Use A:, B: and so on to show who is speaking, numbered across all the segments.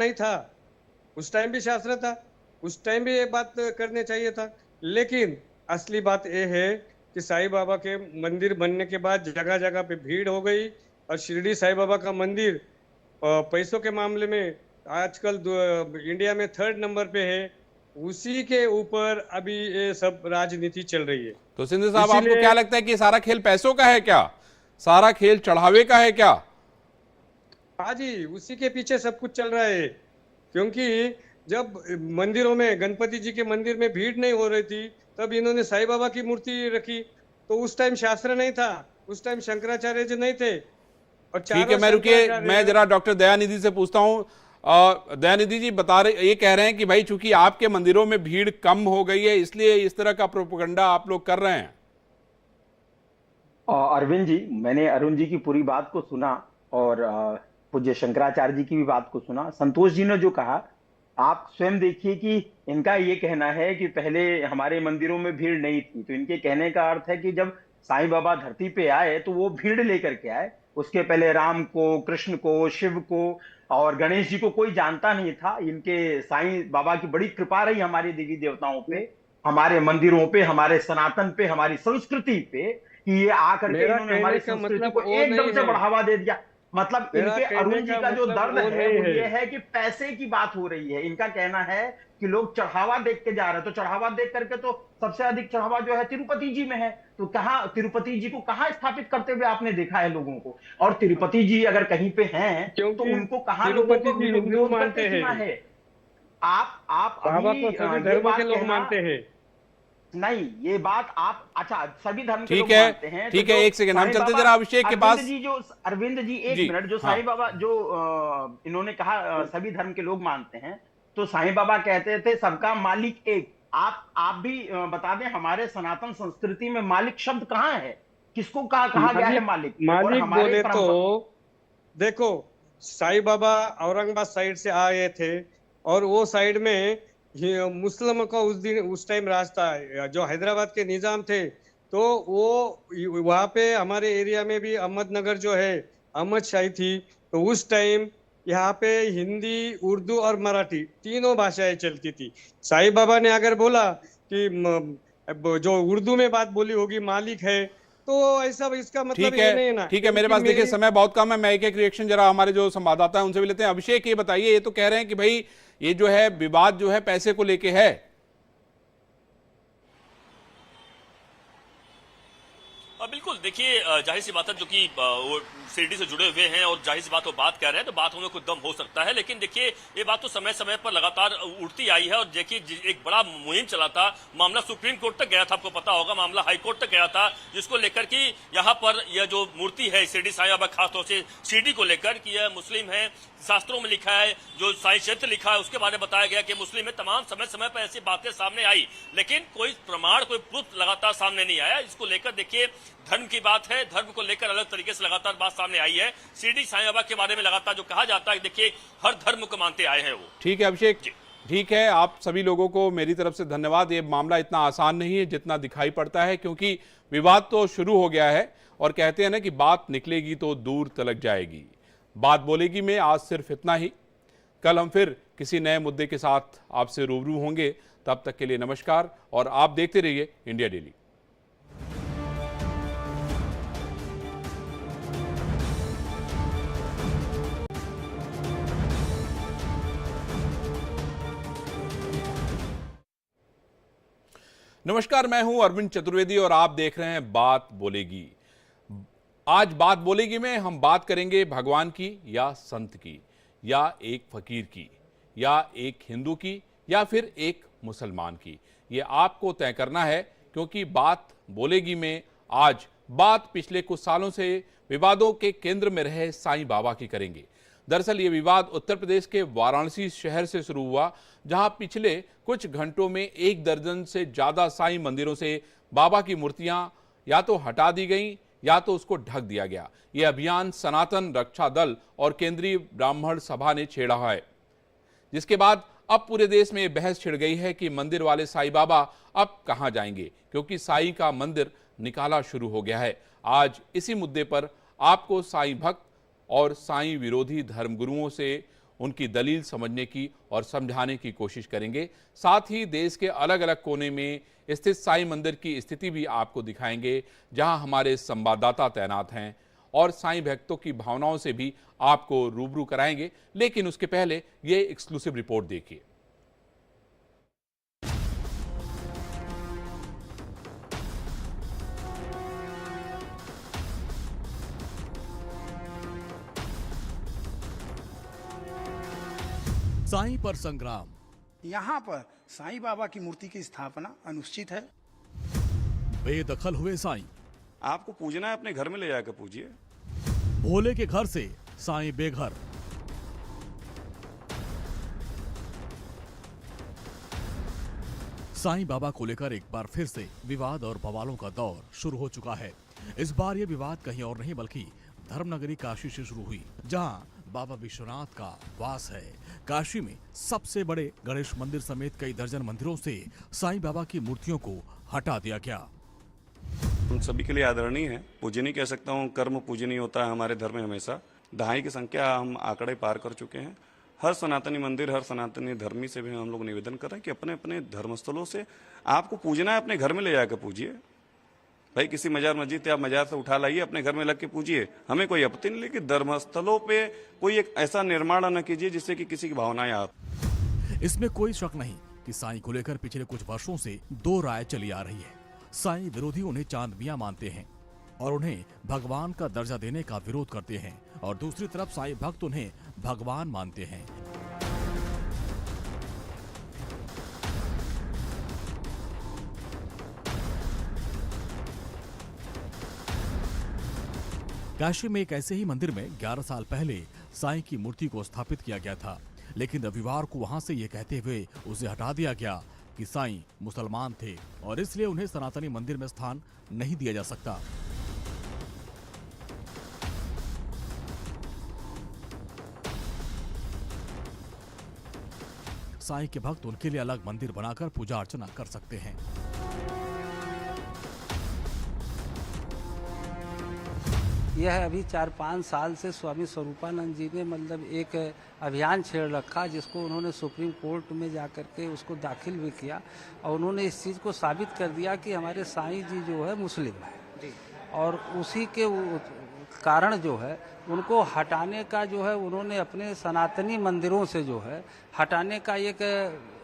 A: नहीं था, उस टाइम भी शास्त्र था, उस टाइम भी ये बात करने चाहिए था। लेकिन असली बात ये है कि साईं बाबा के मंदिर बनने के बाद जगह जगह पे भीड़ हो गई, और शिरडी साईं बाबा का मंदिर पैसों के मामले में आजकल इंडिया में 3rd नंबर पे है। उसी के ऊपर अभी ये सब राजनीति चल रही है।
B: तो सिंधु साहब, आपको
A: इसीलिए
B: क्या लगता है कि सारा खेल पैसों का है क्या? सारा खेल चढ़ावे का है क्या?
A: हाँ जी, उसी के पीछे सब कुछ चल रहा है। क्योंकि जब मंदिरों में, गणपति जी के मंदिर में भीड़ नहीं हो रही थी, तब इन्होंने साईं बाबा की मूर्ति रखी। तो उस टाइम शास्त्र नहीं था, उस टाइम शंकराचार्य जी नहीं थे, और
B: ठीक है,
A: चारों
B: मैं रुकिए, मैं
A: शंकराचार्य।
B: जरा डॉक्टर दयानिधि से पूछता हूं। दयानिधि जी बता रहे, ये कह रहे हैं कि भाई चूंकि आपके मंदिरों में भीड़ कम हो गई है इसलिए इस तरह का प्रोपेगेंडा आप लोग कर रहे हैं।
C: अरविंद जी, मैंने अरुण जी की पूरी बात को सुना, और पूज्य शंकराचार्य जी की भी बात को सुना। संतोष जी ने जो कहा, आप स्वयं देखिए कि इनका ये कहना है कि पहले हमारे मंदिरों में भीड़ नहीं थी, तो इनके कहने का अर्थ है कि जब साईं बाबा धरती पे आए तो वो भीड़ लेकर के आए। उसके पहले राम को, कृष्ण को, शिव को और गणेश जी को कोई जानता नहीं था। इनके साईं बाबा की बड़ी कृपा रही हमारे देवी देवताओं पे, हमारे मंदिरों पे, हमारे सनातन पे, हमारी संस्कृति पे, कि ये आकर के
A: मेरा
C: इन्होंने
A: कहने
C: हमारी
A: का
C: संस्कृति
A: मतलब
C: को
A: वो
C: एकदम
A: नहीं
C: से
A: है।
C: बढ़ावा दे दिया। मतलब
A: मेरा
C: इनके,
A: कहने
C: अरुण जी
A: का
C: का जो
A: मतलब
C: दर्द
A: वो
C: है
A: नहीं
C: वो
A: है।
C: ये है कि पैसे की बात हो रही है। इनका कहना है कि लोग चढ़ावा देख के जा रहे हैं, तो चढ़ावा देख करके तो सबसे अधिक चढ़ावा जो है तिरुपति जी में है। तो कहाँ तिरुपति जी को कहाँ स्थापित करते हुए आपने देखा है लोगों को? और तिरुपति जी अगर कहीं पे हैं तो
A: क्योंकि
C: उनको कहाँ लोगों
A: तिरुपति
C: को
A: जी हिंदू
C: विरोध करके
A: मानते हैं,
C: सुना है? आप
A: बाबा
C: अभी
A: को सभी
C: ये
A: धर्मों के
C: बात
A: लोग
C: कहना
A: मानते हैं।
C: नहीं, ये बात आप, अच्छा, सभी धर्म के
B: ठीक
C: लोग
B: है,
C: मानते हैं तो
B: ठीक है,
C: जो
B: एक सेकंड, हम
C: साईं
B: चलते
C: बाबा,
B: जरा अभिषेक के
C: अरविंद
B: पास।
C: जी जो, अरविंद जी एक
B: जी
C: मिनट, जो
B: हाँ।
C: साईं बाबा जो इन्होंने कहा सभी धर्म के लोग मानते हैं, तो साईं बाबा कहते थे सबका मालिक एक। आप भी बता दें, हमारे सनातन संस्कृति में मालिक शब्द कहाँ है? किसको कहा गया है
A: मालिक,
C: मालिक? और
A: मालिक
C: हमारे
A: बोले तो
C: परंपरा,
A: देखो, साईं बाबा औरंगाबाद साइड से आए थे, और वो साइड में मुस्लिमों का उस दिन, उस टाइम राज था, जो हैदराबाद के निजाम थे। तो वो वहां पे हमारे एरिया में भी अहमदनगर जो है, अहमद शाही थी। तो उस टाइम यहाँ पे हिंदी, उर्दू और मराठी तीनों भाषाएं चलती थी। साईं बाबा ने अगर बोला कि जो उर्दू में बात बोली होगी मालिक है, तो ऐसा, इसका मतलब
B: ठीक
A: ये
B: है,
A: नहीं ना,
B: ठीक है, मेरे
A: क्योंकि
B: पास देखिए
A: मेरी।
B: समय बहुत कम है, मैं एक एक रिएक्शन जरा हमारे जो संवाददाता हैं उनसे भी लेते हैं। अभिषेक, ये बताइए, ये तो कह रहे हैं कि भाई ये जो है विवाद जो है पैसे को लेके है।
D: बिल्कुल, देखिए जाहिर सी बात है, जो कि वो शिरडी से जुड़े हुए हैं और जाहिर सी बात वो बात कह रहे हैं, तो बात होने को दम हो सकता है। लेकिन देखिए, ये बात तो समय समय पर लगातार उठती आई है। और देखिए, एक बड़ा मुहिम चला था, मामला सुप्रीम कोर्ट तक गया था, आपको पता होगा, मामला हाई कोर्ट तक गया था, जिसको लेकर कि यहाँ पर यह जो मूर्ति है शिरडी साईं बाबा, खासतौर से शिरडी को लेकर कि यह मुस्लिम है, शास्त्रों में लिखा है, जो साईं चरित्र लिखा है उसके बारे में बताया गया कि मुस्लिम है। तमाम समय समय पर ऐसी बातें सामने आई, लेकिन कोई प्रमाण, कोई प्रूफ लगातार सामने नहीं आया। इसको लेकर देखिए, धर्म की बात है, धर्म को लेकर अलग तरीके से लगातार बात सामने आई है। शिरडी साईं बाबा के बारे में लगातार जो कहा जाता है, देखिए हर धर्म को मानते आए हैं वो।
B: ठीक है अभिषेक, ठीक है, आप सभी लोगों को मेरी तरफ से धन्यवाद। ये मामला इतना आसान नहीं है जितना दिखाई पड़ता है, क्योंकि विवाद तो शुरू हो गया है और कहते हैं ना कि बात निकलेगी तो दूर तलक जाएगी। बात बोलेगी में आज सिर्फ इतना ही। कल हम फिर किसी नए मुद्दे के साथ आपसे रूबरू होंगे। तब तक के लिए नमस्कार, और आप देखते रहिए इंडिया डेली। नमस्कार, मैं हूं अरविंद चतुर्वेदी और आप देख रहे हैं बात बोलेगी। आज बात बोलेगी में हम बात करेंगे भगवान की या संत की, या एक फकीर की, या एक हिंदू की, या फिर एक मुसलमान की। ये आपको तय करना है, क्योंकि बात बोलेगी में आज बात पिछले कुछ सालों से विवादों के केंद्र में रहे साईं बाबा की करेंगे। दरअसल ये विवाद उत्तर प्रदेश के वाराणसी शहर से शुरू हुआ, जहां पिछले कुछ घंटों में 1 दर्जन से ज्यादा साईं मंदिरों से बाबा की मूर्तियां या तो हटा दी गईं या तो उसको ढक दिया गया। यह अभियान सनातन रक्षा दल और केंद्रीय ब्राह्मण सभा ने छेड़ा है, जिसके बाद अब पूरे देश में यह बहस छिड़ गई है कि मंदिर वाले साईं बाबा अब कहां जाएंगे, क्योंकि साईं का मंदिर निकाला शुरू हो गया है। आज इसी मुद्दे पर आपको साईं भक्त और साईं विरोधी धर्मगुरुओं से उनकी दलील समझने की और समझाने की कोशिश करेंगे। साथ ही देश के अलग अलग कोने में स्थित साईं मंदिर की स्थिति भी आपको दिखाएंगे, जहां हमारे संवाददाता तैनात हैं, और साईं भक्तों की भावनाओं से भी आपको रूबरू कराएंगे। लेकिन उसके पहले ये एक्सक्लूसिव रिपोर्ट देखिए।
E: साईं पर संग्राम।
F: यहाँ पर साईं बाबा की मूर्ति की स्थापना अनुचित है।
E: बेदखल हुए साईं।
G: आपको पूजना है अपने घर में ले जाकर पूजिए।
E: भोले के घर से साईं बेघर। साईं बाबा को लेकर एक बार फिर से विवाद और बवालों का दौर शुरू हो चुका है। इस बार यह विवाद कहीं और नहीं बल्कि धर्मनगरी काशी से शुरू हुई, जहां बाबा विश्वनाथ का वास है। काशी में सबसे बड़े गणेश मंदिर समेत कई दर्जन मंदिरों से साईं बाबा की मूर्तियों को हटा दिया गया।
G: हम सभी के लिए आदरणीय है, पूजनीय कह सकता हूँ, कर्म पूजनीय होता है हमारे धर्म में हमेशा। दहाई की संख्या हम आंकड़े पार कर चुके हैं। हर सनातनी मंदिर, हर सनातनी धर्मी से भी हम लोग निवेदन कर रहे हैं कि अपने अपने धर्मस्थलों से आपको पूजना है अपने घर में ले जाकर पूजिए। भाई किसी मजार मस्जिद या मजार से उठा लाइए, अपने घर में लग के पूजिए, हमें कोई आपत्ति नहीं। लेकिन धर्मस्थलों पे कोई एक ऐसा निर्माण न कीजिए जिससे कि किसी की भावनाएं आ।
E: इसमें कोई शक नहीं कि साईं को लेकर पिछले कुछ वर्षों से दो राय चली आ रही है। साईं विरोधी उन्हें चांद मियां मानते हैं और उन्हें भगवान का दर्जा देने का विरोध करते हैं, और दूसरी तरफ साईं भक्त उन्हें भगवान मानते हैं। काशी में एक ऐसे ही मंदिर में 11 साल पहले साईं की मूर्ति को स्थापित किया गया था, लेकिन रविवार को वहां से ये कहते हुए उसे हटा दिया गया कि साईं मुसलमान थे और इसलिए उन्हें सनातनी मंदिर में स्थान नहीं दिया जा सकता। साईं के भक्त उनके लिए अलग मंदिर बनाकर पूजा अर्चना कर सकते हैं।
H: यह अभी 4-5 साल से स्वामी स्वरूपानंद जी ने मतलब एक अभियान छेड़ रखा, जिसको उन्होंने सुप्रीम कोर्ट में जाकर के उसको दाखिल भी किया, और उन्होंने इस चीज़ को साबित कर दिया कि हमारे साईं जी जो है मुस्लिम है, और उसी के कारण जो है उनको हटाने का जो है उन्होंने अपने सनातनी मंदिरों से जो है हटाने का एक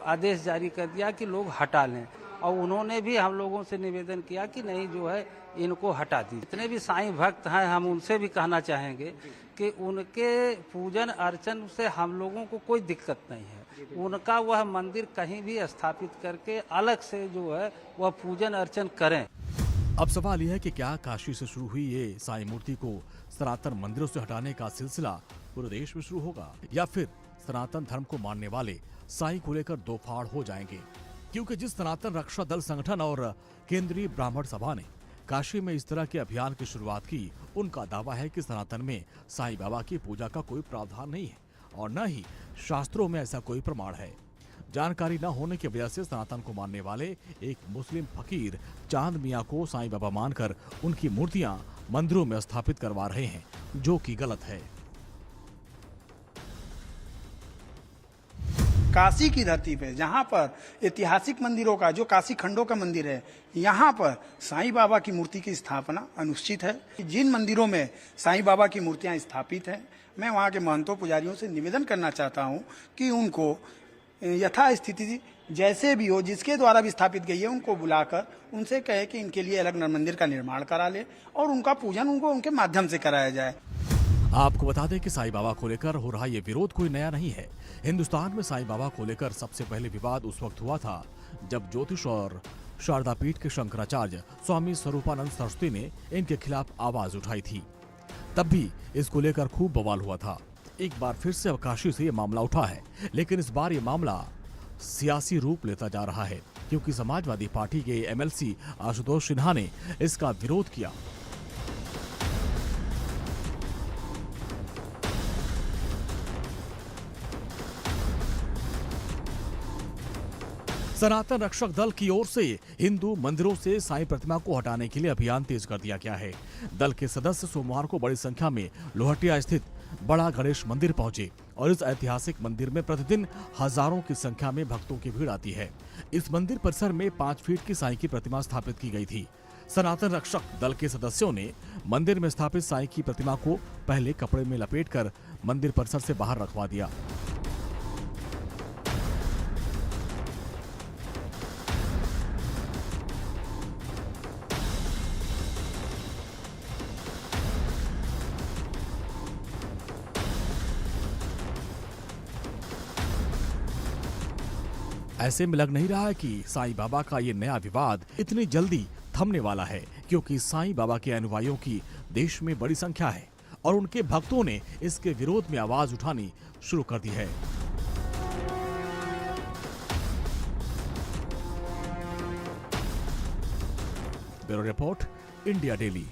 H: आदेश जारी कर दिया कि लोग हटा लें, और उन्होंने भी हम लोगों से निवेदन किया कि नहीं जो है इनको हटा दी। जितने भी साईं भक्त हैं हम उनसे भी कहना चाहेंगे कि उनके पूजन अर्चन से हम लोगों को कोई दिक्कत नहीं है। उनका वह मंदिर कहीं भी स्थापित करके अलग से जो है वह पूजन अर्चन करें।
E: अब सवाल यह है कि क्या काशी से शुरू हुई ये साईं मूर्ति को सनातन मंदिरों से हटाने का सिलसिला पूरे देश में शुरू होगा, या फिर सनातन धर्म को मानने वाले साईं को लेकर दो फाड़ हो जाएंगे। क्योंकि जिस सनातन रक्षा दल संगठन और केंद्रीय ब्राह्मण सभा ने काशी में इस तरह के अभियान की शुरुआत की, उनका दावा है कि सनातन में साईं बाबा की पूजा का कोई प्रावधान नहीं है और न ही शास्त्रों में ऐसा कोई प्रमाण है। जानकारी न होने की वजह से सनातन को मानने वाले एक मुस्लिम फकीर चांद मियां को साईं बाबा मानकर उनकी मूर्तियां मंदिरों में स्थापित करवा रहे हैं, जो कि गलत है।
F: काशी की धरती पे जहाँ पर ऐतिहासिक मंदिरों का, जो काशी खंडों का मंदिर है, यहाँ पर साईं बाबा की मूर्ति की स्थापना अनुचित है। जिन मंदिरों में साईं बाबा की मूर्तियाँ स्थापित हैं, मैं वहाँ के महंतों पुजारियों से निवेदन करना चाहता हूँ कि उनको यथास्थिति जैसे भी हो, जिसके द्वारा भी स्थापित गई है, उनको बुलाकर उनसे कहे कि इनके लिए अलग मंदिर का निर्माण करा ले और उनका पूजन उनको उनके माध्यम से कराया जाए।
E: आपको बता दें कि साईं बाबा को लेकर हो रहा ये विरोध कोई नया नहीं है। हिंदुस्तान में साईं बाबा को लेकर सबसे पहले विवाद उस वक्त हुआ था जब ज्योतिष और शारदा पीठ के शंकराचार्य स्वामी स्वरूपानंद सरस्वती ने इनके खिलाफ आवाज उठाई थी। तब भी इसको लेकर खूब बवाल हुआ था। एक बार फिर से काशी से ये मामला उठा है, लेकिन इस बार ये मामला सियासी रूप लेता जा रहा है, क्योंकि समाजवादी पार्टी के एमएलसी आशुतोष सिन्हा ने इसका विरोध किया। सनातन रक्षक दल की ओर से हिंदू मंदिरों से साईं प्रतिमा को हटाने के लिए अभियान तेज कर दिया गया है। दल के सदस्य सोमवार को बड़ी संख्या में लोहटिया स्थित बड़ा गणेश मंदिर पहुंचे और इस ऐतिहासिक मंदिर में प्रतिदिन हजारों की संख्या में भक्तों की भीड़ आती है। इस मंदिर परिसर में 5 फीट की साईं की प्रतिमा स्थापित की गई थी। सनातन रक्षक दल के सदस्यों ने मंदिर में स्थापित साईं की प्रतिमा को पहले कपड़े में लपेटकर मंदिर परिसर से बाहर रखवा दिया। ऐसे में लग नहीं रहा है कि साईं बाबा का ये नया विवाद इतनी जल्दी थमने वाला है, क्योंकि साईं बाबा के अनुयायियों की देश में बड़ी संख्या है और उनके भक्तों ने इसके विरोध में आवाज उठानी शुरू कर दी है। Bureau report, India daily.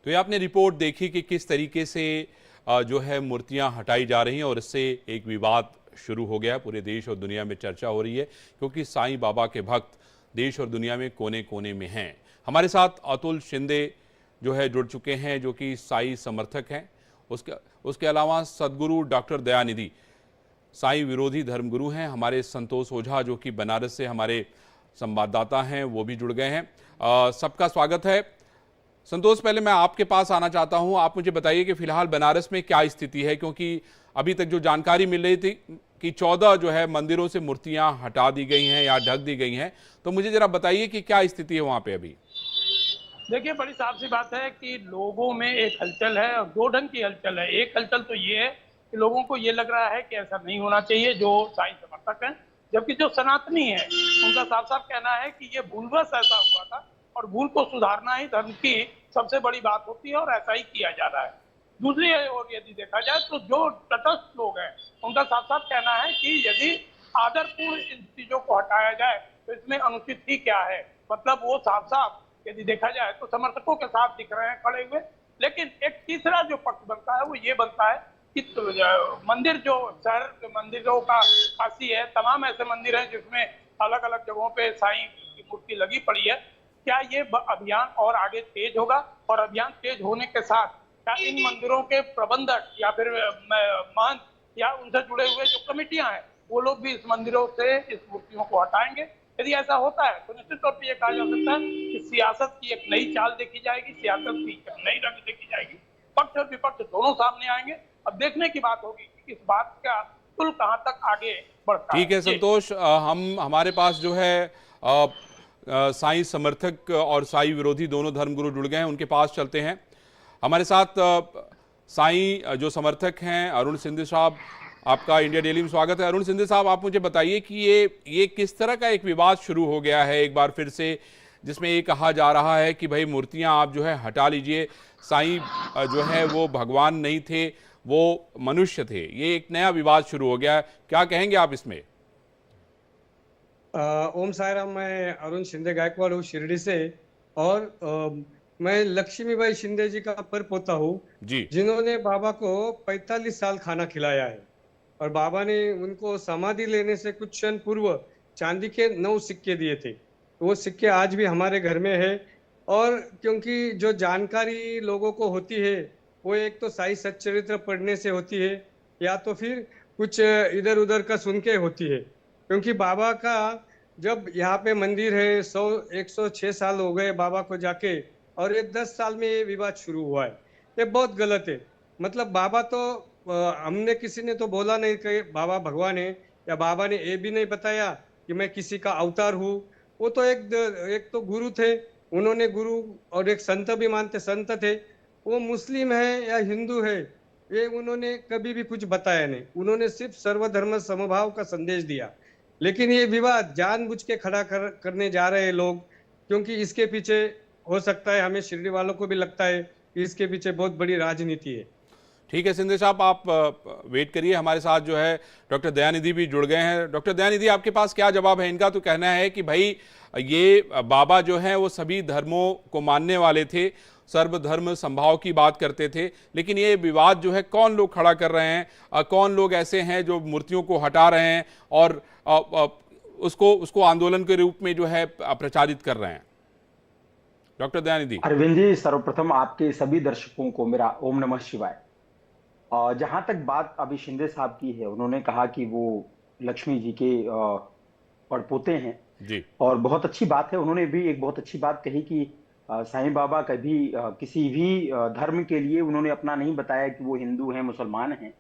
B: तो ये आपने रिपोर्ट देखी कि किस तरीके से जो है मूर्तियां हटाई जा रही हैं और इससे एक विवाद शुरू हो गया। पूरे देश और दुनिया में चर्चा हो रही है, क्योंकि साईं बाबा के भक्त देश और दुनिया में कोने कोने में हैं। हमारे साथ अतुल शिंदे जो है जुड़ चुके हैं, जो कि साईं समर्थक हैं। उसके अलावा सदगुरु डॉक्टर दयानिधि साईं विरोधी धर्मगुरु हैं। हमारे संतोष ओझा जो कि बनारस से हमारे संवाददाता हैं, वो भी जुड़ गए हैं। सबका स्वागत है। संतोष, पहले मैं आपके पास आना चाहता हूं। आप मुझे बताइए कि फिलहाल बनारस में क्या स्थिति है, क्योंकि अभी तक जो जानकारी मिल रही थी कि 14 जो है मंदिरों से मूर्तियां हटा दी गई हैं या ढक दी गई हैं, तो मुझे जरा बताइए कि क्या स्थिति है वहां पे अभी।
I: देखिए, बड़ी साफ सी बात है कि लोगों में एक हलचल है और दो ढंग की हलचल है। एक हलचल तो ये है कि लोगों को ये लग रहा है कि ऐसा नहीं होना चाहिए, जो साईं समर्थक हैं, जबकि जो सनातनी है उनका साफ साफ कहना है कि ये भूलवश ऐसा हुआ था और भूल को सुधारना ही धर्म की सबसे बड़ी बात होती है और ऐसा ही किया जा रहा है। दूसरी ओर यदि देखा जाए तो जो तटस्थ लोग हैं उनका साफ साफ कहना है कि यदि आदरपूर्ण इन चीजों को हटाया जाए तो इसमें अनुचित ही क्या है। मतलब वो साफ साफ यदि देखा जाए तो समर्थकों के साथ दिख रहे हैं खड़े हुए। लेकिन एक तीसरा जो पक्ष बनता है वो ये बनता है कि मंदिर, जो शहर के मंदिरों का खासी है, तमाम ऐसे मंदिर हैं जिसमें अलग अलग जगहों पे साईं की मूर्ति लगी पड़ी है। क्या ये अभियान और आगे तेज होगा? और अभियान तेज होने के साथ क्या इन मंदिरों के प्रबंधक या फिर महंत या उनसे जुड़े हुए जो कमेटियां हैं वो लोग भी इस मंदिरों से इस मूर्तियों को हटाएंगे? यदि ऐसा होता है तो निश्चित तौर पर यह कहा जा सकता है कि सियासत की एक नई चाल देखी जाएगी, सियासत की एक नई रंग देखी जाएगी। पक्ष और विपक्ष दोनों सामने आएंगे। अब देखने की बात होगी कि इस बात का पुल कहां तक आगे बढ़ता है।
B: ठीक है संतोष, हमारे पास जो है साईं समर्थक और साईं विरोधी दोनों धर्मगुरु जुड़ गए हैं, उनके पास चलते हैं। हमारे साथ साईं जो समर्थक हैं अरुण सिंधे साहब, आपका इंडिया डेली में स्वागत है। अरुण सिंधे साहब, आप मुझे बताइए कि ये किस तरह का एक विवाद शुरू हो गया है एक बार फिर से, जिसमें ये कहा जा रहा है कि भाई मूर्तियां आप जो है हटा लीजिए, साईं जो है वो भगवान नहीं थे, वो मनुष्य थे। ये एक नया विवाद शुरू हो गया है, क्या कहेंगे आप इसमें?
A: ओम साईराम, मैं अरुण शिंदे गायकवाड़ हूँ शिरडी से, और मैं लक्ष्मीबाई शिंदे जी का परपोता हूँ, जिन्होंने बाबा को 45 साल खाना खिलाया है। और बाबा ने उनको समाधि लेने से कुछ क्षण पूर्व चांदी के 9 सिक्के दिए थे। वो सिक्के आज भी हमारे घर में है। और क्योंकि जो जानकारी लोगों को होती है वो एक तो साईं सच्चरित्र पढ़ने से होती है, या तो फिर कुछ इधर उधर का सुन के होती है। क्योंकि बाबा का जब यहाँ पे मंदिर है 106 साल हो गए बाबा को जाके, और ये 10 साल में ये विवाद शुरू हुआ है। ये बहुत गलत है। मतलब बाबा तो हमने किसी ने तो बोला नहीं कि बाबा भगवान है, या बाबा ने ये भी नहीं बताया कि मैं किसी का अवतार हूँ। वो तो एक तो गुरु थे, उन्होंने गुरु और एक संत भी मानते संत थे। वो मुस्लिम है या हिंदू है ये उन्होंने कभी भी कुछ बताया नहीं। उन्होंने सिर्फ सर्वधर्म समभाव का संदेश दिया। लेकिन ये विवाद जानबूझ के खड़ा करने जा रहे हैं लोग, क्योंकि इसके पीछे हो सकता है, हमें शिरडी वालों को भी लगता है कि इसके पीछे बहुत बड़ी राजनीति है।
B: ठीक है सिंधे साहब, आप वेट करिए। हमारे साथ जो है डॉक्टर दयानिधि भी जुड़ गए हैं। डॉक्टर दयानिधि, आपके पास क्या जवाब है? इनका तो कहना है कि भाई ये बाबा जो है वो सभी धर्मों को मानने वाले थे, सर्वधर्म संभाव की बात करते थे, लेकिन ये विवाद जो है कौन लोग खड़ा कर रहे हैं, कौन लोग ऐसे हैं जो मूर्तियों को हटा रहे हैं, और उसको आंदोलन के रूप में जो है प्रचारित कर रहे हैं? डॉक्टर दयानिधि।
C: अरविंद जी, सर्वप्रथम आपके सभी दर्शकों को मेरा ओम नमः शिवाय। जहां तक बात अभी शिंदे साहब की है, उन्होंने कहा कि वो लक्ष्मी जी के पड़पोते हैं
B: जी।
C: और बहुत अच्छी बात है। उन्होंने भी एक बहुत अच्छी बात कही कि साईं बाबा कभी किसी भी धर्म के लिए उन्होंने अपना नहीं बताया कि वो हिंदू हैं, मुसलमान हैं।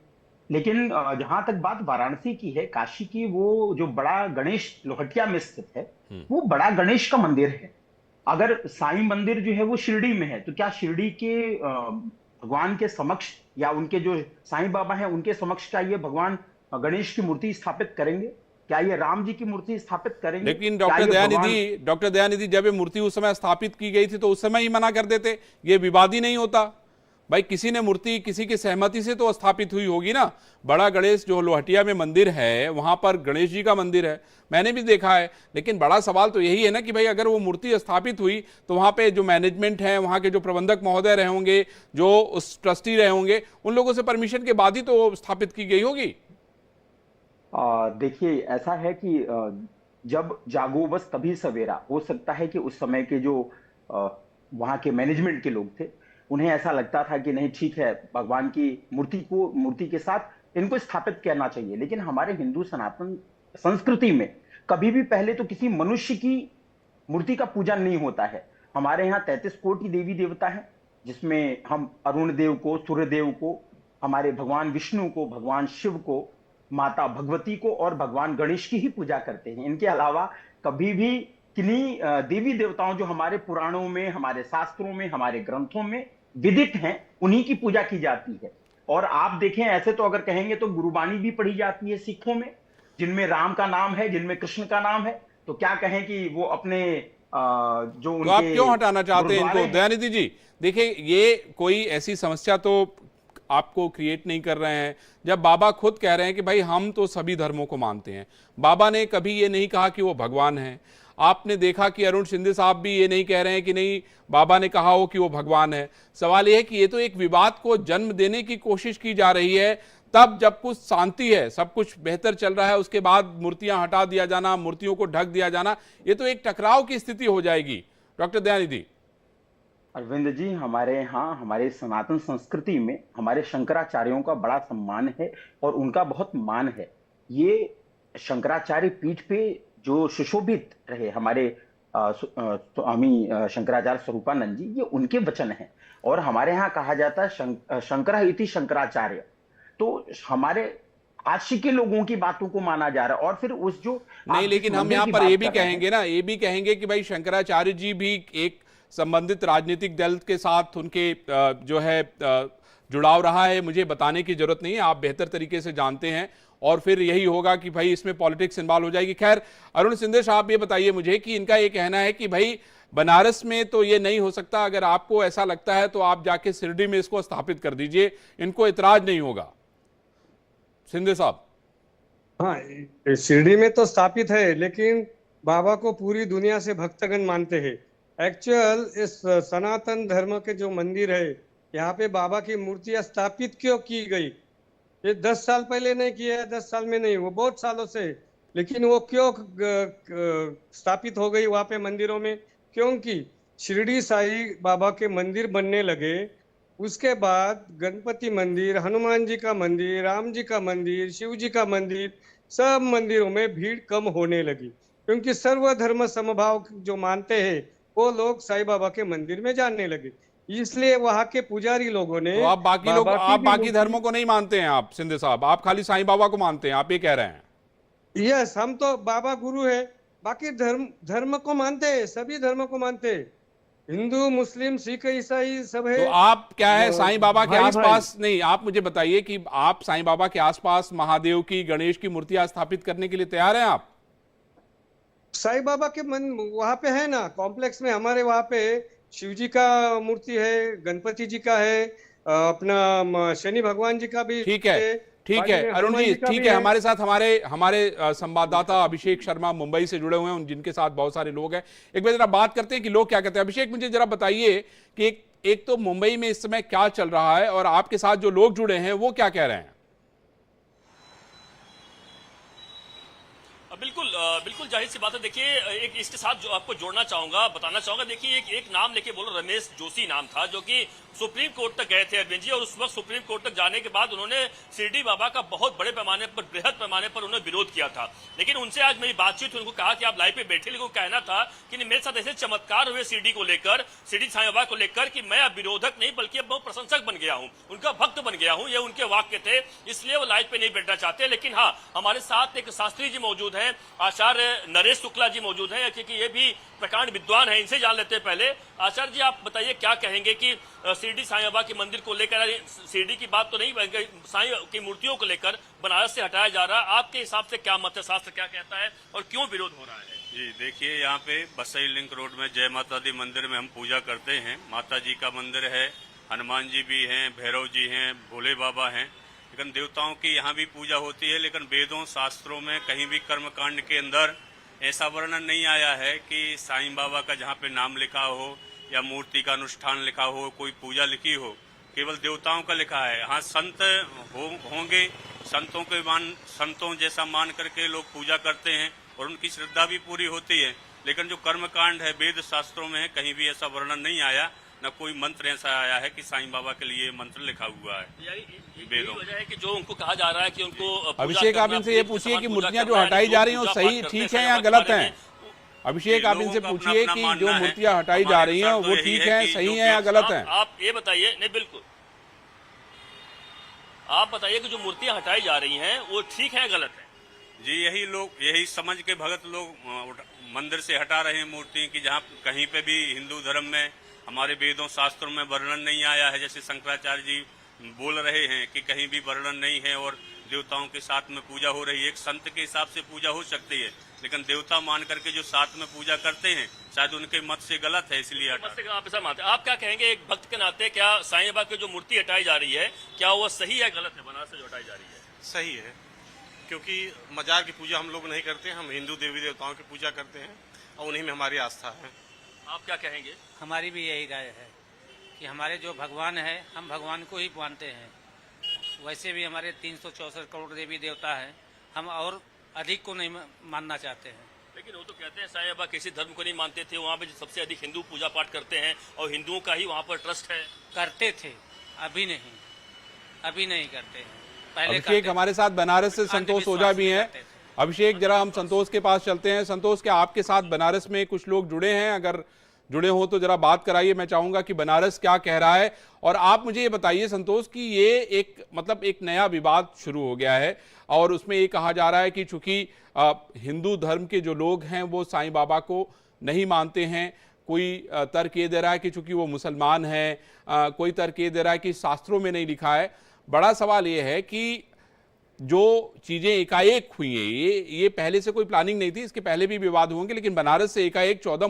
C: लेकिन जहां तक बात वाराणसी की है, काशी की, वो जो बड़ा गणेश लोहटिया में स्थित है, वो बड़ा गणेश का मंदिर है। अगर साईं मंदिर जो है वो शिरडी में है, तो क्या शिरडी के भगवान के समक्ष या उनके जो साईं बाबा हैं उनके समक्ष क्या ये भगवान गणेश की मूर्ति स्थापित करेंगे? क्या ये राम जी की मूर्ति स्थापित करेंगे?
B: लेकिन डॉक्टर दयानिधि, जब ये मूर्ति उस समय स्थापित की गई थी तो उस समय ही मना कर देते, ये विवाद ही नहीं होता। भाई किसी ने मूर्ति किसी की सहमति से तो स्थापित हुई होगी ना। बड़ा गणेश जो लोहटिया में मंदिर है, वहां पर गणेश जी का मंदिर है, मैंने भी देखा है। लेकिन बड़ा सवाल तो यही है ना कि भाई अगर वो मूर्ति स्थापित हुई तो वहां पे जो मैनेजमेंट है, वहां के जो प्रबंधक महोदय रहे होंगे, जो उस ट्रस्टी रहे होंगे, उन लोगों से परमिशन के बाद ही तो स्थापित की गई होगी।
C: देखिए, ऐसा है कि जब जागो बस तभी सवेरा। हो सकता है कि उस समय के जो वहां के मैनेजमेंट के लोग थे, उन्हें ऐसा लगता था कि नहीं, ठीक है, भगवान की मूर्ति के साथ इनको स्थापित करना चाहिए। लेकिन हमारे हिंदू सनातन संस्कृति में कभी भी पहले तो किसी मनुष्य की मूर्ति का पूजन नहीं होता है। हमारे यहाँ 33 कोटि देवी देवता है, जिसमें हम अरुण देव को, सूर्य देव को, हमारे भगवान विष्णु को, भगवान शिव को, माता भगवती को और भगवान गणेश की ही पूजा करते हैं। इनके अलावा कभी भी किन्हीं देवी देवताओं जो हमारे पुराणों में, हमारे शास्त्रों में, हमारे ग्रंथों में विदित हैं, उन्हीं की पूजा की जाती है। और आप देखें, ऐसे तो अगर कहेंगे तो गुरुबानी भी पढ़ी जाती है सिखों में, जिनमें राम का नाम है, जिनमें कृष्ण का नाम है। तो क्या कहें कि वो अपने जो उनके,
B: तो आप क्यों हटाना चाहते हैं इनको? दयानिधि जी देखिए, ये कोई ऐसी समस्या तो आपको क्रिएट नहीं कर रहे हैं जब बाबा खुद कह रहे हैं कि भाई हम तो सभी धर्मों को मानते हैं। बाबा ने कभी ये नहीं कहा कि वो भगवान है। आपने देखा कि अरुण शिंदे साहब भी ये नहीं कह रहे हैं कि नहीं बाबा ने कहा हो कि वो भगवान है। सवाल ये है कि ये तो एक विवाद को जन्म देने की कोशिश की जा रही है। तब जब कुछ शांति है, सब कुछ बेहतर चल रहा है, उसके बाद मूर्तियां हटा दिया जाना, मूर्तियों को ढक दिया जाना, ये तो एक टकराव की स्थिति हो जाएगी। डॉक्टर दयानिधि।
C: अरविंद जी, हमारे यहाँ, हमारे सनातन संस्कृति में हमारे शंकराचार्यों का बड़ा सम्मान है और उनका बहुत मान है। ये शंकराचार्य पीठ पे जो सुशोभित रहे हमारे स्वामी शंकराचार्य स्वरूपानंद जी, ये उनके वचन हैं। और हमारे यहाँ कहा जाता है शंकर इति शंकराचार्य। तो हमारे आशी के लोगों की बातों को माना जा रहा है। और फिर उस जो
B: नहीं, लेकिन हम यहाँ पर ये भी कहेंगे ना, ये भी कहेंगे कि भाई शंकराचार्य जी भी एक संबंधित राजनीतिक दल के साथ उनके जो है जुड़ाव रहा है। मुझे बताने की जरूरत नहीं है, आप बेहतर तरीके से जानते हैं। और फिर यही होगा कि भाई इसमें पॉलिटिक्स इन्वॉल्व हो जाएगी। खैर, अरुण शिंदे साहब ये बताइए मुझे कि इनका ये कहना है कि भाई बनारस में तो ये नहीं हो सकता, अगर आपको ऐसा लगता है तो आप जाके शिरडी में इसको स्थापित कर दीजिए, इनको इतराज नहीं होगा। शिंदे साहब।
A: हाँ, शिरडी में तो स्थापित है, लेकिन बाबा को पूरी दुनिया से भक्तगण मानते हैं। एक्चुअल इस सनातन धर्म के जो मंदिर है, यहाँ पे बाबा की मूर्तियां स्थापित क्यों की गई? ये 10 साल पहले नहीं किया, 10 साल में नहीं, वो बहुत सालों से। लेकिन वो क्यों स्थापित हो गई वहां पे मंदिरों में? क्योंकि शिरडी साईं बाबा के मंदिर बनने लगे, उसके बाद गणपति मंदिर, हनुमान जी का मंदिर, राम जी का मंदिर, शिव जी का मंदिर, सब मंदिरों में भीड़ कम होने लगी। क्योंकि सर्वधर्म समभाव जो मानते हैं वो लोग साईं बाबा के मंदिर में जाने लगे। इसलिए वहां के पुजारी लोगों ने,
B: तो आप बाकी धर्मों को नहीं मानते हैं आप शिंदे साहब, आप खाली साईं बाबा को मानते हैं, आप ये कह रहे हैं?
A: यस, हम तो बाबा गुरु है, बाकी धर्म को मानते हैं, सभी धर्म को मानते हैं, हिंदू, मुस्लिम, सिख, ईसाई सब है।
B: तो आप क्या है साईं बाबा के आसपास नहीं, आप मुझे बताइए कि आप साईं बाबा के आसपास महादेव की, गणेश की मूर्तियां स्थापित करने के लिए तैयार हैं आप?
A: साईं बाबा के मन वहां पे है ना, कॉम्प्लेक्स में हमारे वहां पे शिव जी का मूर्ति है, गणपति जी का है, अपना शनि भगवान जी का भी।
B: ठीक है, ठीक है अरुण जी, ठीक है। हमारे साथ हमारे संवाददाता अभिषेक शर्मा मुंबई से जुड़े हुए हैं, जिनके साथ बहुत सारे लोग हैं। एक बार जरा बात करते हैं कि लोग क्या कहते हैं। अभिषेक, मुझे जरा बताइए कि एक तो मुंबई में इस समय क्या चल रहा है और आपके साथ जो लोग जुड़े हैं वो क्या कह रहे हैं?
D: बिल्कुल जाहिर सी बात है। देखिए एक इसके साथ जो आपको जोड़ना चाहूंगा, बताना चाहूंगा, देखिए एक नाम लेके बोलो, रमेश जोशी नाम था, जो कि सुप्रीम कोर्ट तक गए थे अरविंद जी, और उस वक्त सुप्रीम कोर्ट तक जाने के बाद उन्होंने शिरडी बाबा का बहुत बड़े पैमाने पर, बृहद पैमाने पर उन्होंने विरोध किया था। लेकिन उनसे आज मेरी बातचीत हुई, उनको कहा कि आप लाइव पे बैठे, लेकिन कहना था कि मेरे साथ ऐसे चमत्कार हुए शिरडी को लेकर, शिरडी साईं बाबा को लेकर, कि मैं अब विरोधक नहीं बल्कि अब मैं प्रशंसक बन गया हूं, उनका भक्त बन गया हूं, ये उनके वाक्य थे, इसलिए वो लाइव पे नहीं बैठना चाहते। लेकिन हाँ, हमारे साथ एक शास्त्री जी मौजूद हैं, आचार्य नरेश शुक्ला जी मौजूद हैं, क्योंकि ये भी प्रकांड विद्वान हैं, इनसे जान लेते हैं। पहले आचार्य जी आप बताइए, क्या कहेंगे कि शिरडी साईं बाबा के मंदिर को लेकर, शिरडी की बात तो नहीं, साईं की मूर्तियों को लेकर बनारस से हटाया जा रहा है, आपके हिसाब से क्या मत है, शास्त्र क्या कहता है और क्यों विरोध हो रहा है?
J: जी देखिए, यहाँ पे बसई लिंक रोड में जय माता दी मंदिर में हम पूजा करते हैं। माता जी का मंदिर है, हनुमान जी भी हैं, भैरव जी हैं, भोले बाबा हैं, लेकिन देवताओं की यहाँ भी पूजा होती है। लेकिन वेदों शास्त्रों में कहीं भी कर्मकांड के अंदर ऐसा वर्णन नहीं आया है कि साईं बाबा का जहाँ पे नाम लिखा हो या मूर्ति का अनुष्ठान लिखा हो, कोई पूजा लिखी हो, केवल देवताओं का लिखा है। हाँ, संत होंगे, संतों जैसा मान करके लोग पूजा करते हैं और उनकी श्रद्धा भी पूरी होती है। लेकिन जो कर्मकांड है वेद शास्त्रों में है, कहीं भी ऐसा वर्णन नहीं आया, न कोई मंत्र ऐसा आया है कि साईं बाबा के लिए मंत्र लिखा हुआ है।
D: यही वजह है कि जो उनको कहा जा रहा है कि उनको
B: अभिषेक, आप इनसे ये पूछिए कि मूर्तियां जो हटाई जा रही हैं वो सही ठीक है या गलत हैं? अभिषेक, आप इनसे पूछिए कि जो मूर्तियां हटाई जा रही हैं वो ठीक है, सही है या गलत है?
D: आप ये बताइए। नहीं, बिल्कुल आप बताइए कि जो मूर्तियां हटाई जा रही हैं वो ठीक है गलत है?
J: जी यही समझ के भगत लोग मंदिर से हटा रहे हैं मूर्ति की, जहाँ कहीं पे भी हिंदू धर्म में हमारे वेदों शास्त्रों में वर्णन नहीं आया है। जैसे शंकराचार्य जी बोल रहे हैं कि कहीं भी वर्णन नहीं है और देवताओं के साथ में पूजा हो रही है। एक संत के हिसाब से पूजा हो सकती है, लेकिन देवता मान करके जो साथ में पूजा करते हैं शायद उनके मत से गलत है, इसलिए
D: आप ऐसा मानते हैं। आप क्या कहेंगे एक भक्त के नाते, क्या साईं बाबा की जो मूर्ति हटाई जा रही है क्या वो सही है गलत है? बनारस से जो हटाई जा रही है
K: सही है, क्योंकि मजार की पूजा हम लोग नहीं करते, हम हिंदू देवी देवताओं की पूजा करते हैं और उन्हीं में हमारी आस्था है।
D: आप क्या कहेंगे?
H: हमारी भी यही राय है कि हमारे जो भगवान है, हम भगवान को ही मानते हैं। वैसे भी हमारे 364 करोड़ देवी देवता हैं, हम और अधिक को नहीं मानना चाहते हैं।
D: लेकिन वो तो कहते हैं साईं बाबा किसी धर्म को नहीं मानते थे, वहाँ पे सबसे अधिक हिंदू पूजा पाठ करते हैं और हिंदुओं का ही वहाँ पर ट्रस्ट है।
H: करते थे, अभी नहीं करते हैं। पहले
B: अभिषेक, हमारे साथ बनारस से संतोष ओझा भी हैं। अभिषेक, जरा हम संतोष के पास चलते हैं। संतोष, क्या आपके साथ बनारस में कुछ लोग जुड़े हैं? अगर जुड़े हो तो जरा बात कराइए। मैं चाहूंगा कि बनारस क्या कह रहा है। और आप मुझे ये बताइए संतोष कि ये एक नया विवाद शुरू हो गया है और उसमें ये कहा जा रहा है कि चूंकि हिंदू धर्म के जो लोग हैं वो साईं बाबा को नहीं मानते हैं। कोई तर्क ये दे रहा है कि चूंकि वो मुसलमान हैं, कोई तर्क ये दे रहा है कि शास्त्रों में नहीं लिखा है। बड़ा सवाल ये है कि जो चीजें एकाएक हुई हैं, ये पहले से कोई प्लानिंग नहीं थी, इसके पहले भी विवाद होंगे, लेकिन बनारस से एकाएक 14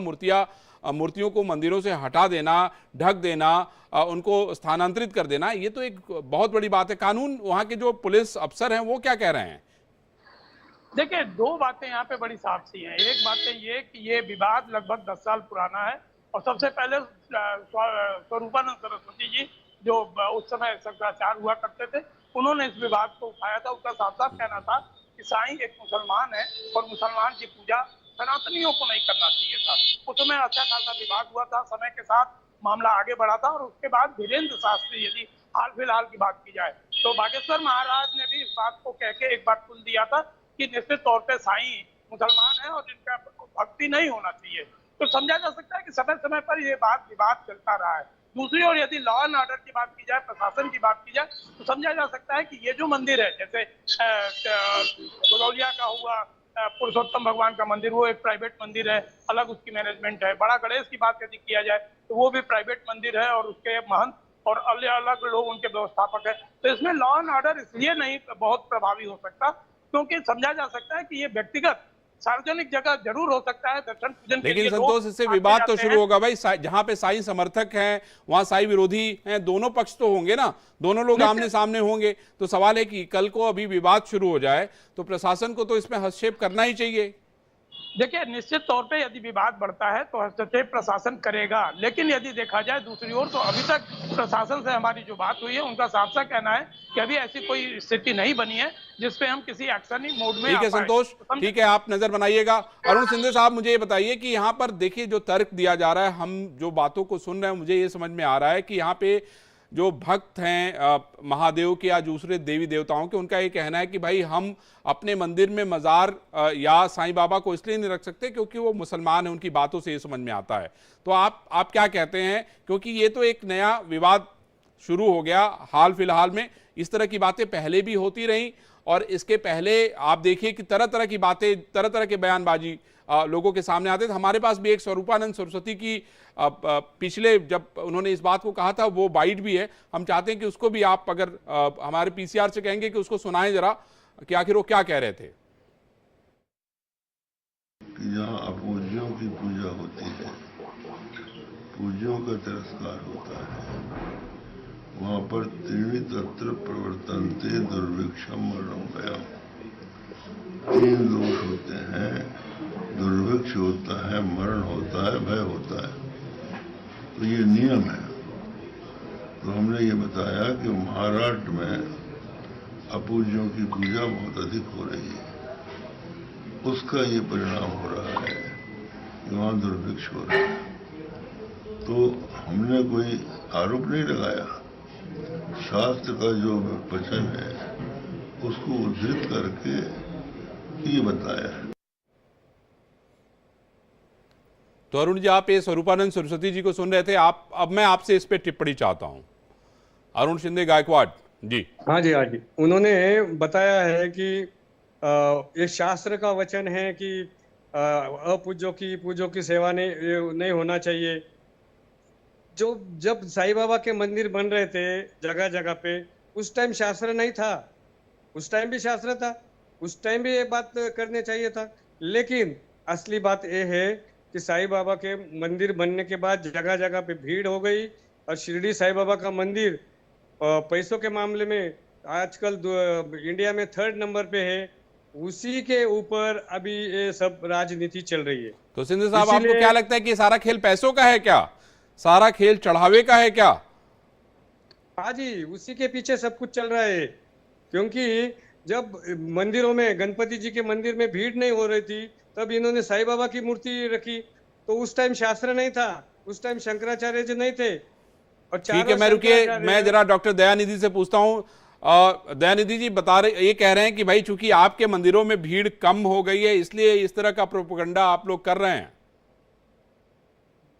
B: मूर्तियों को मंदिरों से हटा देना, ढक देना, उनको स्थानांतरित कर देना, ये तो एक बहुत बड़ी बात है। कानून, वहां के जो पुलिस अफसर हैं वो क्या कह रहे हैं?
I: देखिए, दो बातें यहाँ पे बड़ी साफ सी हैं। एक बात तो ये कि ये विवाद लगभग 10 साल पुराना है और सबसे पहले स्वरूपानंद सरस्वती जी जो उस समय शंकराचार्य हुआ करते थे, उन्होंने इस विवाद को उठाया था। उसका साफ साफ कहना था कि साईं एक मुसलमान है और मुसलमान की पूजा सनातनियों को नहीं करना चाहिए था। उस समय अच्छा खासा विवाद हुआ था, समय के साथ मामला आगे बढ़ा था और उसके बाद धीरेन्द्र शास्त्री, यदि हाल फिलहाल की बात की जाए तो बागेश्वर महाराज ने भी इस बात को कह के एक बार खुल दिया था कि निश्चित तौर पे साईं मुसलमान है और इनका भक्ति नहीं होना चाहिए। तो समझा जा सकता है कि समय समय पर ये विवाद चलता रहा है। दूसरी ओर यदि लॉ एंड ऑर्डर की बात की जाए, प्रशासन की बात की जाए, तो समझा जा सकता है कि ये जो मंदिर है, जैसे गलौलिया का हुआ पुरुषोत्तम भगवान का मंदिर, वो एक प्राइवेट मंदिर है, अलग उसकी मैनेजमेंट है। बड़ा गणेश की बात यदि किया जाए तो वो भी प्राइवेट मंदिर है और उसके महंत और अलग लोग उनके व्यवस्थापक है। तो इसमें लॉ एंड ऑर्डर इसलिए नहीं बहुत प्रभावी हो सकता क्योंकि समझा जा सकता है कि ये व्यक्तिगत सार्वजनिक जगह जरूर हो सकता है दर्शन पूजन के लिए।
B: लेकिन संतोष, इससे विवाद तो शुरू होगा भाई। जहां पे साईं समर्थक हैं वहां साईं विरोधी हैं, दोनों पक्ष तो होंगे ना, दोनों लोग आमने सामने होंगे। तो सवाल है कि कल को अभी विवाद शुरू हो जाए तो प्रशासन को तो इसमें हस्तक्षेप करना ही चाहिए।
I: देखिए, निश्चित तौर पे यदि विवाद बढ़ता है तो हस्तक्षेप प्रशासन करेगा, लेकिन यदि देखा जाए दूसरी ओर तो अभी तक प्रशासन से हमारी जो बात हुई है उनका साफ साफ कहना है कि अभी ऐसी कोई स्थिति नहीं बनी है जिसपे हम किसी एक्शन मोड में
B: ठीक है संतोष, ठीक है, आप नजर बनाइएगा। अरुण सिंधे साहब, मुझे ये बताइए कि यहाँ पर देखिए जो तर्क दिया जा रहा है, हम जो बातों को सुन रहे हैं, मुझे ये समझ में आ रहा है कि यहाँ पे जो भक्त हैं महादेव के या दूसरे देवी देवताओं के, उनका ये कहना है कि भाई हम अपने मंदिर में मज़ार या साईं बाबा को इसलिए नहीं रख सकते क्योंकि वो मुसलमान हैं, उनकी बातों से ये समझ में आता है। तो आप क्या कहते हैं, क्योंकि ये तो एक नया विवाद शुरू हो गया हाल फिलहाल में, इस तरह की बातें पहले भी होती रहीं और इसके पहले आप देखिए कि तरह तरह की बातें, तरह तरह के बयानबाजी लोगों के सामने आते थे। हमारे पास भी एक स्वरूपानंद सरस्वती की पिछले जब उन्होंने इस बात को कहा था वो बाइट भी है, हम चाहते हैं कि उसको भी आप अगर हमारे पीसीआर से कहेंगे कि उसको सुनाएं जरा कि आखिर वो क्या कह रहे थे।
L: जहाँ अपूज्यों की पूजा होती है, पूज्यों का तिरस्कार होता है, वहां पर त्रीणि तत्र प्रवर्तन्ते दुर्भिक्षम मरणम भयम, 3 दोष होते हैं, दुर्भिक्ष होता है, मरण होता है, भय होता है। तो ये नियम है। तो हमने ये बताया कि महाराष्ट्र में अपूज्यों की पूजा बहुत अधिक हो रही है, उसका ये परिणाम हो रहा है कि वहाँ दुर्भिक्ष हो रहा है। तो हमने कोई आरोप नहीं लगाया, शास्त्र का जो वचन है उसको उद्धृत करके ये बताया है।
B: तो अरुण जी, आप ये स्वरूपानंद सरस्वती जी को सुन रहे थे, अब मैं आपसे इस पे टिप्पणी चाहता हूं। अरुण शिंदे गायकवाड़ जी।
A: हाँ जी, हाँ जी, उन्होंने बताया है कि ये शास्त्र का वचन है कि अपूज्यों की सेवा नहीं होना चाहिए। जब साईं बाबा के मंदिर बन रहे थे जगह जगह पे, उस टाइम शास्त्र नहीं था, उस टाइम भी शास्त्र था, उस टाइम भी ये बात करने चाहिए था। लेकिन असली बात ये है कि साईं बाबा के मंदिर बनने के बाद जगह जगह पे भीड़ हो गई और शिरडी साईं बाबा का मंदिर पैसों के मामले में आजकल इंडिया में 3rd नंबर पे है, उसी के ऊपर अभी ये सब राजनीति चल रही है।
B: तो सिंधे साहब, आपको क्या लगता है कि सारा खेल पैसों का है क्या, सारा खेल चढ़ावे का है क्या?
A: हाँ जी, उसी के पीछे सब कुछ चल रहा है। क्योंकि जब मंदिरों में, गणपति जी के मंदिर में भीड़ नहीं हो रही थी, तब इन्होंने साईं बाबा की मूर्ति रखी। तो उस टाइम शास्त्र नहीं था, उस टाइम शंकराचार्य जी नहीं थे। और
B: ठीक है, मैं रुकिए, मैं जरा डॉक्टर दयानिधि से पूछता हूँ। दयानिधि जी ये कह रहे हैं कि भाई चूंकि आपके मंदिरों में भीड़ कम हो गई है इसलिए इस तरह का प्रोपेगेंडा आप लोग कर रहे हैं।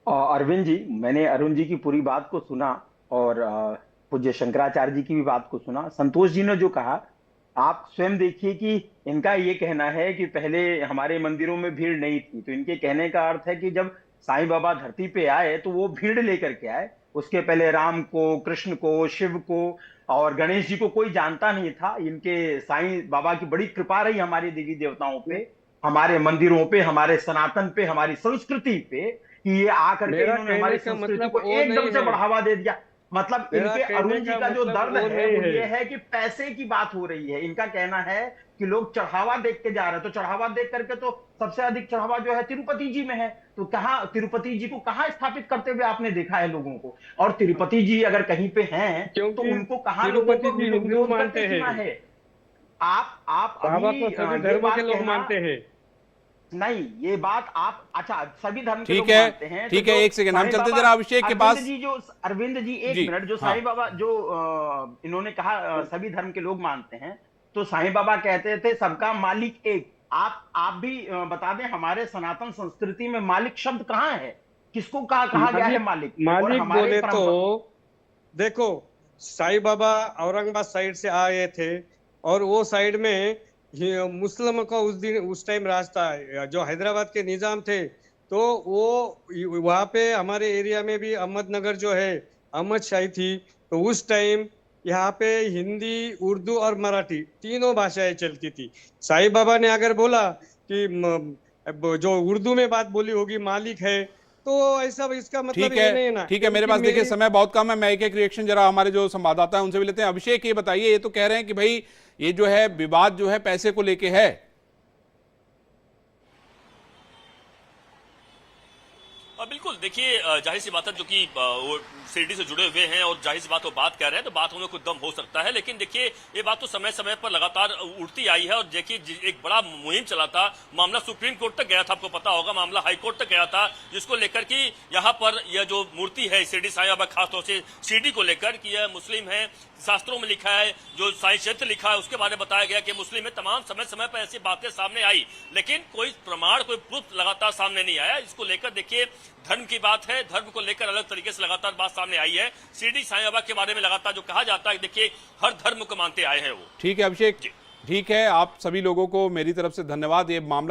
C: अरविंद जी, मैंने अरुण जी की पूरी बात को सुना और पूज्य शंकराचार्य जी की भी बात को सुना। संतोष जी ने जो कहा, आप स्वयं देखिए कि इनका ये कहना है कि पहले हमारे मंदिरों में भीड़ नहीं थी। तो इनके कहने का अर्थ है कि जब साईं बाबा धरती पे आए तो वो भीड़ लेकर के आए। उसके पहले राम को, कृष्ण को, शिव को और गणेश जी को कोई जानता नहीं था। इनके साईं बाबा की बड़ी कृपा रही हमारे देवी देवताओं पे, हमारे मंदिरों पे, हमारे सनातन पे, हमारी संस्कृति पे, कि ये आकर के इन्होंने हमारी संस्कृति को एकदम से बढ़ावा दे दिया। मतलब इनके अरुण जी का जो दर्द है वो ये है कि पैसे की बात हो रही है। इनका कहना है कि लोग चढ़ावा देख के जा रहे हैं, तो चढ़ावा देख करके तो सबसे अधिक चढ़ावा जो है तिरुपति जी में है। तो कहाँ तिरुपति जी को कहाँ स्थापित करते हुए आपने देखा है लोगों को? और तिरुपति जी अगर कहीं पे हैं तो उनको कहाँ लोगों को हिंदू मानते हैं? आप अभी
A: धर्म के लोग मानते हैं
C: नहीं, ये बात आप, अच्छा सभी धर्म के
B: लोग
C: मानते हैं।
B: ठीक है, एक सेकंड हम चलते जरा अभिषेक के पास।
C: अरविंद जी एक मिनट, जो साईं बाबा जो इन्होंने कहा सभी धर्म के लोग मानते हैं, तो साईं बाबा कहते थे सबका मालिक एक। आप भी बता दें, हमारे सनातन संस्कृति में मालिक शब्द कहाँ है? किसको कहा गया है मालिक?
A: मालिक बोले तो देखो, साईं बाबा औरंगाबाद साइड से आए थे और वो साइड में मुस्लिम का उस टाइम राज था। जो हैदराबाद के निजाम थे तो वो वहाँ पे हमारे एरिया में भी अहमदनगर जो है अहमद शाही थी। तो उस टाइम यहाँ पे हिंदी, उर्दू और मराठी तीनों भाषाएं चलती थी। साईं बाबा ने अगर बोला कि जो उर्दू में बात बोली होगी मालिक है, तो ऐसा इसका मतलब ये नहीं है ना।
B: ठीक है, मेरे पास देखिए समय बहुत कम है, मैं एक रिएक्शन जरा हमारे जो संवाददाता है उनसे भी लेते हैं। अभिषेक, ये बताइए, ये तो कह रहे हैं कि भाई ये जो है विवाद जो है पैसे को लेके है।
D: बिल्कुल देखिए जाहिर सी बात है जो कि वो शिरडी से जुड़े हुए हैं और जाहिर सी बात वो बात कह रहे हैं तो बात होने को दम हो सकता है, लेकिन देखिए ये बात तो समय समय पर लगातार उठती आई है। और देखिए एक बड़ा मुहिम चला था, मामला सुप्रीम कोर्ट तक गया था, आपको पता होगा, मामला हाई कोर्ट तक गया था, जिसको लेकर कि यहाँ पर यह जो मूर्ति है शिरडी साईं बाबा, खासतौर से शिरडी को लेकर कि यह मुस्लिम है, शास्त्रों में लिखा है, जो साईं चरित्र लिखा है उसके बारे में बताया गया कि मुस्लिम है। तमाम समय समय पर ऐसी बातें सामने आई, लेकिन कोई प्रमाण, कोई प्रूफ लगातार सामने नहीं आया। इसको लेकर देखिए धर्म की बात है, धर्म को लेकर अलग तरीके से लगातार बात सामने आई है। शिरडी साईं बाबा के बारे में लगातार जो कहा जाता है, देखिए हर धर्म को मानते आए हैं वो।
B: ठीक है अभिषेक, ठीक है, आप सभी लोगों को मेरी तरफ से धन्यवाद। ये मामला